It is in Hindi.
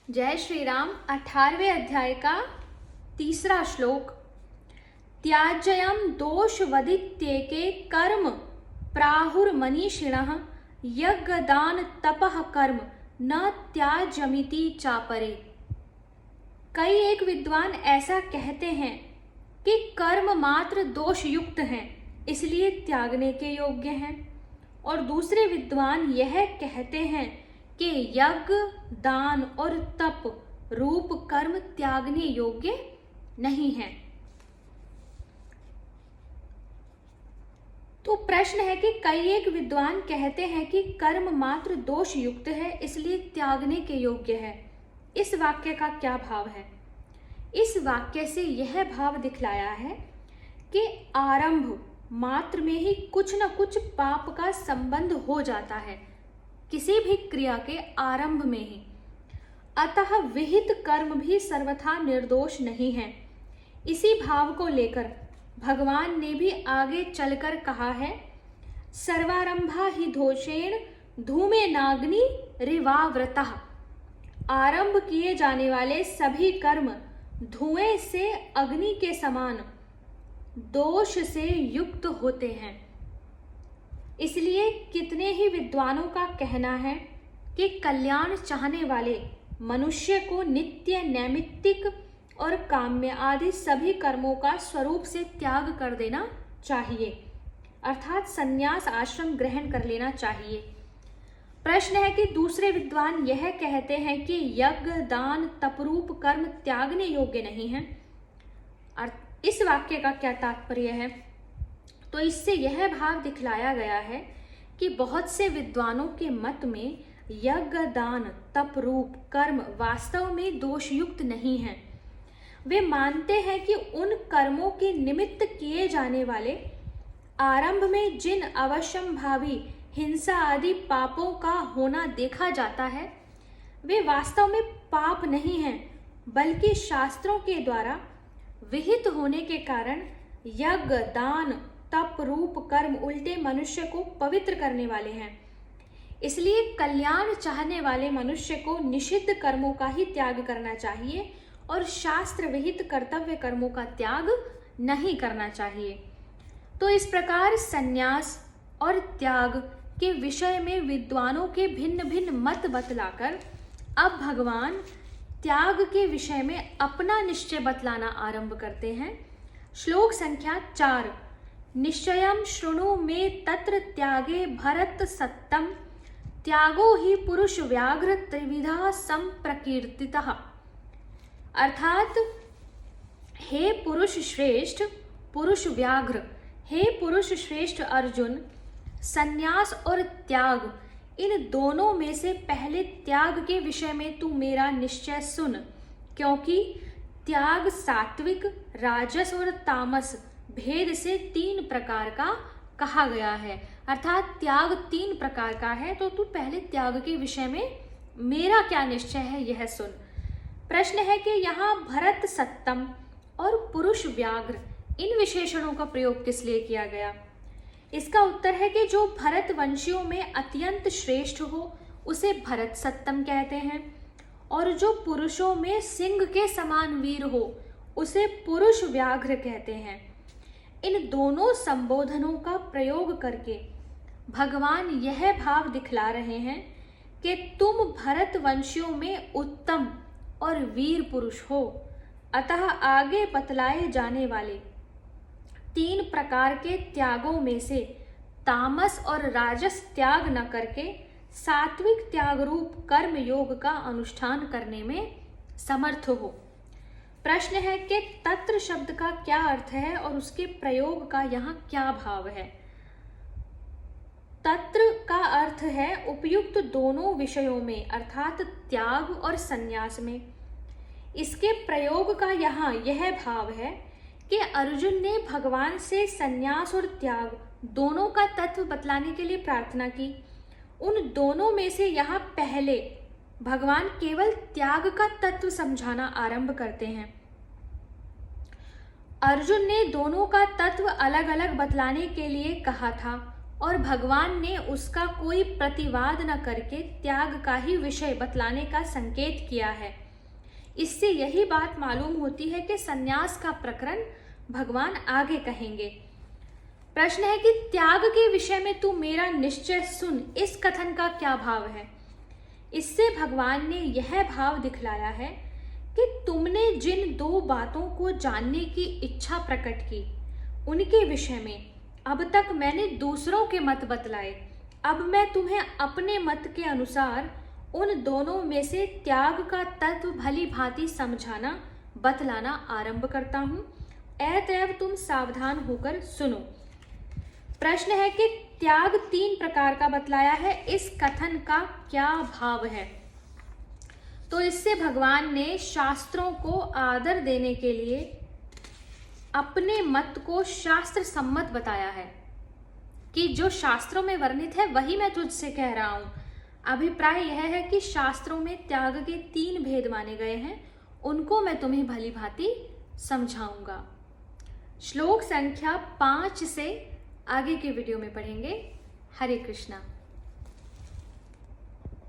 जय श्री राम। 18वें अध्याय का तीसरा श्लोक। त्याज्यम दोष वदित्येके कर्म प्राहुर्मनीषिणः यज्ञदान तपः कर्म न त्याज्यमिति चापरे। कई एक विद्वान ऐसा कहते हैं कि कर्म मात्र दोष युक्त हैं, इसलिए त्यागने के योग्य हैं, और दूसरे विद्वान यह कहते हैं कि यज्ञ, दान और तप रूप कर्म त्यागने योग्य नहीं है। तो प्रश्न है कि कई एक विद्वान कहते हैं कि कर्म मात्र दोष युक्त है, इसलिए त्यागने के योग्य है। इस वाक्य का क्या भाव है? इस वाक्य से यह भाव दिखलाया है कि आरंभ मात्र में ही कुछ न कुछ पाप का संबंध हो जाता है, किसी भी क्रिया के आरंभ में ही। अतः विहित कर्म भी सर्वथा निर्दोष नहीं है। इसी भाव को लेकर भगवान ने भी आगे चलकर कहा है, सर्वारंभा ही दोषेण धूमे नाग्नि रिवाव्रतः। आरंभ किए जाने वाले सभी कर्म धुएं से अग्नि के समान दोष से युक्त होते हैं। इसलिए कितने ही विद्वानों का कहना है कि कल्याण चाहने वाले मनुष्य को नित्य, नैमित्तिक और काम्य आदि सभी कर्मों का स्वरूप से त्याग कर देना चाहिए, अर्थात संन्यास आश्रम ग्रहण कर लेना चाहिए। प्रश्न है कि दूसरे विद्वान यह कहते हैं कि यज्ञ, दान, तपरूप कर्म त्यागने योग्य नहीं है। इस वाक्य का क्या तात्पर्य है? तो इससे यह भाव दिखलाया गया है कि बहुत से विद्वानों के मत में यज्ञ, दान, तप रूप कर्म वास्तव में दोषयुक्त नहीं है। वे मानते हैं कि उन कर्मों के निमित्त किए जाने वाले आरंभ में जिन अवश्यंभावी हिंसा आदि पापों का होना देखा जाता है, वे वास्तव में पाप नहीं हैं, बल्कि शास्त्रों के द्वारा विहित होने के कारण यज्ञ, दान, तप रूप कर्म उल्टे मनुष्य को पवित्र करने वाले हैं। इसलिए कल्याण चाहने वाले मनुष्य को निषिद्ध कर्मों का ही त्याग करना चाहिए और शास्त्र विहित कर्तव्य कर्मों का त्याग नहीं करना चाहिए। तो इस प्रकार संन्यास और त्याग के विषय में विद्वानों के भिन्न भिन्न मत बतलाकर अब भगवान त्याग के विषय में अपना निश्चय बतलाना आरंभ करते हैं। श्लोक संख्या 4। निश्चयं शृणु मे तत्र त्यागे भरत सत्तम त्यागो ही पुरुष व्याघ्र त्रिविधा संप्रकीर्तितः। अर्थात हे पुरुष श्रेष्ठ, पुरुष व्याघ्र, हे पुरुष श्रेष्ठ अर्जुन, संन्यास और त्याग इन दोनों में से पहले त्याग के विषय में तू मेरा निश्चय सुन, क्योंकि त्याग सात्विक, राजस और तामस भेद से 3 प्रकार का कहा गया है। अर्थात त्याग 3 प्रकार का है, तो तू पहले त्याग के विषय में मेरा क्या निश्चय है यह सुन। प्रश्न है कि यहाँ भरत सत्तम और पुरुष व्याघ्र इन विशेषणों का प्रयोग किस लिए किया गया? इसका उत्तर है कि जो भरत वंशियों में अत्यंत श्रेष्ठ हो उसे भरत सत्तम कहते हैं, और जो पुरुषों में सिंह के समान वीर हो उसे पुरुष व्याघ्र कहते हैं। इन दोनों संबोधनों का प्रयोग करके भगवान यह भाव दिखला रहे हैं कि तुम भरत वंशियों में उत्तम और वीर पुरुष हो। अतः आगे बतलाए जाने वाले 3 प्रकार के त्यागों में से तामस और राजस त्याग न करके सात्विक त्याग रूप कर्म योग का अनुष्ठान करने में समर्थ हो। प्रश्न है कि तत्र शब्द का क्या अर्थ है और उसके प्रयोग का यहाँ क्या भाव है? तत्र का अर्थ है उपयुक्त दोनों विषयों में, अर्थात त्याग और संन्यास में। इसके प्रयोग का यहाँ यह भाव है कि अर्जुन ने भगवान से संन्यास और त्याग दोनों का तत्व बतलाने के लिए प्रार्थना की। उन दोनों में से यहाँ पहले भगवान केवल त्याग का तत्व समझाना आरंभ करते हैं। अर्जुन ने दोनों का तत्व अलग अलग बतलाने के लिए कहा था और भगवान ने उसका कोई प्रतिवाद न करके त्याग का ही विषय बतलाने का संकेत किया है। इससे यही बात मालूम होती है कि संन्यास का प्रकरण भगवान आगे कहेंगे। प्रश्न है कि त्याग के विषय में तू मेरा निश्चय सुन, इस कथन का क्या भाव है? इससे भगवान ने यह भाव दिखलाया है कि तुमने जिन दो बातों को जानने की इच्छा प्रकट की, उनके विषय में अब तक मैंने दूसरों के मत बतलाए। अब मैं तुम्हें अपने मत के अनुसार उन दोनों में से त्याग का तत्व भली भांति समझाना बतलाना आरंभ करता हूँ। अतएव तुम सावधान होकर सुनो। प्रश्न है कि त्याग 3 प्रकार का बतलाया है, इस कथन का क्या भाव है? तो इससे भगवान ने शास्त्रों को आदर देने के लिए अपने मत को शास्त्र सम्मत बताया है कि जो शास्त्रों में वर्णित है वही मैं तुझसे कह रहा हूं। अभिप्राय यह है कि शास्त्रों में त्याग के 3 भेद माने गए हैं, उनको मैं तुम्हें भली भांति समझाऊंगा। श्लोक संख्या 5 से आगे के वीडियो में पढ़ेंगे। हरे कृष्णा।